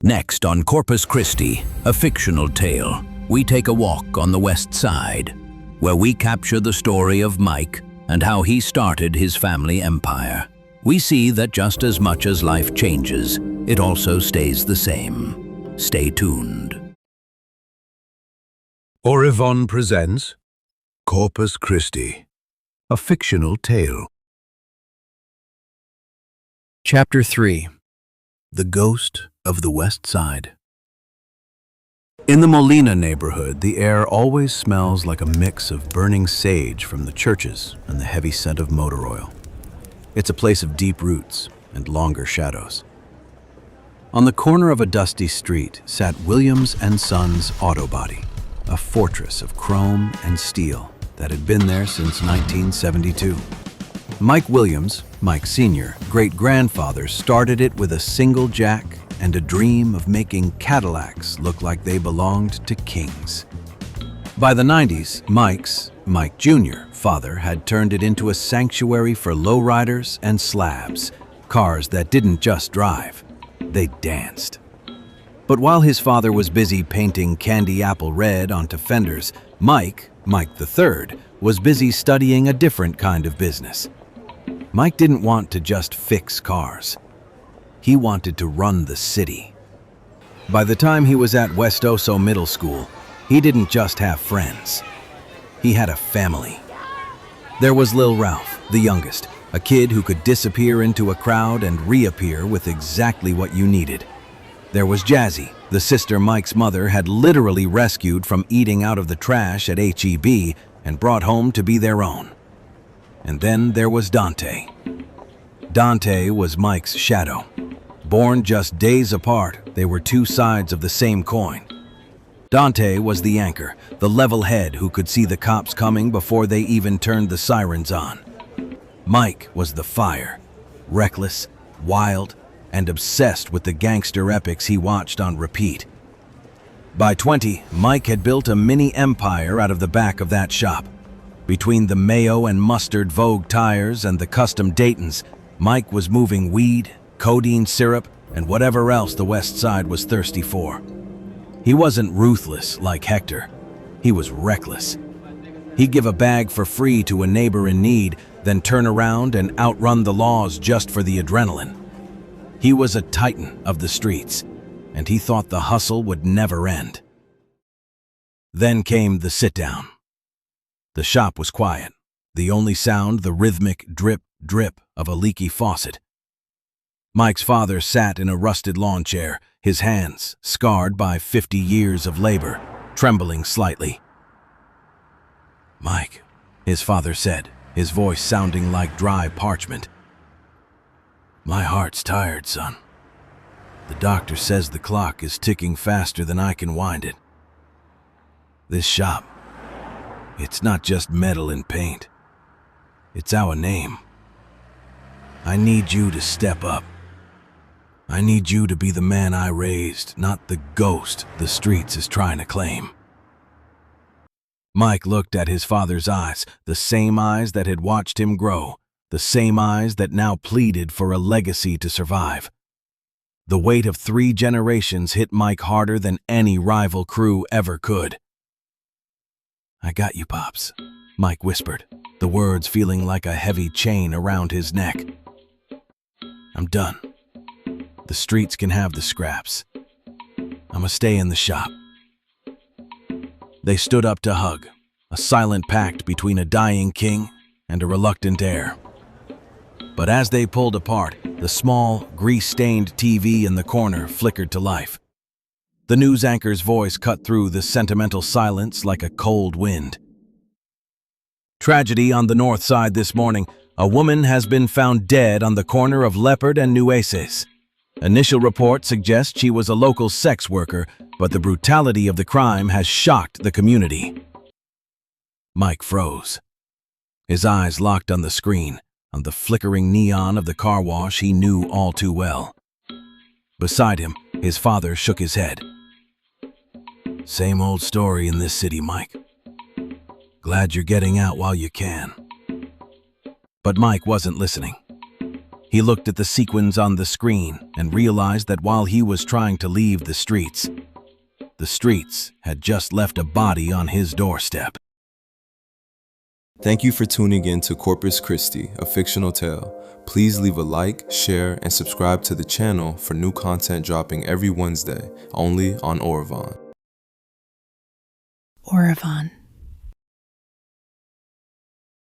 Next on Corpus Christi, a fictional tale, we take a walk on the West Side, where we capture the story of Mike and how he started his family empire. We see that just as much as life changes, it also stays the same. Stay tuned. ORIVON presents Corpus Christi, a fictional tale. Chapter 3. The Ghost of the West Side. In the Molina neighborhood, the air always smells like a mix of burning sage from the churches and the heavy scent of motor oil. It's a place of deep roots and longer shadows. On the corner of a dusty street sat Williams & Sons Auto Body, a fortress of chrome and steel that had been there since 1972. Mike Williams, Mike Sr., great-grandfather, started it with a single jack and a dream of making Cadillacs look like they belonged to kings. By the 90s, Mike Jr., father, had turned it into a sanctuary for lowriders and slabs, cars that didn't just drive, they danced. But while his father was busy painting candy apple red onto fenders, Mike III, was busy studying a different kind of business. Mike didn't want to just fix cars. He wanted to run the city. By the time he was at Westside Middle School, he didn't just have friends. He had a family. There was Lil Ralph, the youngest, a kid who could disappear into a crowd and reappear with exactly what you needed. There was Jazzy, the sister Mike's mother had literally rescued from eating out of the trash at HEB and brought home to be their own. And then there was Dante. Dante was Mike's shadow. Born just days apart, they were two sides of the same coin. Dante was the anchor, the level head who could see the cops coming before they even turned the sirens on. Mike was the fire, reckless, wild, and obsessed with the gangster epics he watched on repeat. By 20, Mike had built a mini empire out of the back of that shop. Between the mayo and mustard Vogue tires and the custom Daytons, Mike was moving weed, codeine syrup, and whatever else the West Side was thirsty for. He wasn't ruthless like Hector. He was reckless. He'd give a bag for free to a neighbor in need, then turn around and outrun the laws just for the adrenaline. He was a titan of the streets, and he thought the hustle would never end. Then came the sit-down. The shop was quiet, the only sound the rhythmic drip, drip of a leaky faucet. Mike's father sat in a rusted lawn chair, his hands, scarred by 50 years of labor, trembling slightly. "Mike," his father said, his voice sounding like dry parchment. "My heart's tired, son. The doctor says the clock is ticking faster than I can wind it. This shop, it's not just metal and paint. It's our name. I need you to step up. I need you to be the man I raised, not the ghost the streets is trying to claim." Mike looked at his father's eyes, the same eyes that had watched him grow, the same eyes that now pleaded for a legacy to survive. The weight of 3 generations hit Mike harder than any rival crew ever could. "I got you, Pops," Mike whispered, the words feeling like a heavy chain around his neck. "I'm done. The streets can have the scraps. I'ma stay in the shop." They stood up to hug, a silent pact between a dying king and a reluctant heir. But as they pulled apart, the small, grease-stained TV in the corner flickered to life. The news anchor's voice cut through the sentimental silence like a cold wind. "Tragedy on the north side this morning. A woman has been found dead on the corner of Leopard and Nueces. Initial reports suggest she was a local sex worker, but the brutality of the crime has shocked the community." Mike froze. His eyes locked on the screen, on the flickering neon of the car wash he knew all too well. Beside him, his father shook his head. "Same old story in this city, Mike. Glad you're getting out while you can." But Mike wasn't listening. He looked at the sequins on the screen and realized that while he was trying to leave the streets had just left a body on his doorstep. Thank you for tuning in to Corpus Christi, a fictional tale. Please leave a like, share, and subscribe to the channel for new content dropping every Wednesday, only on ORIVON. ORIVON.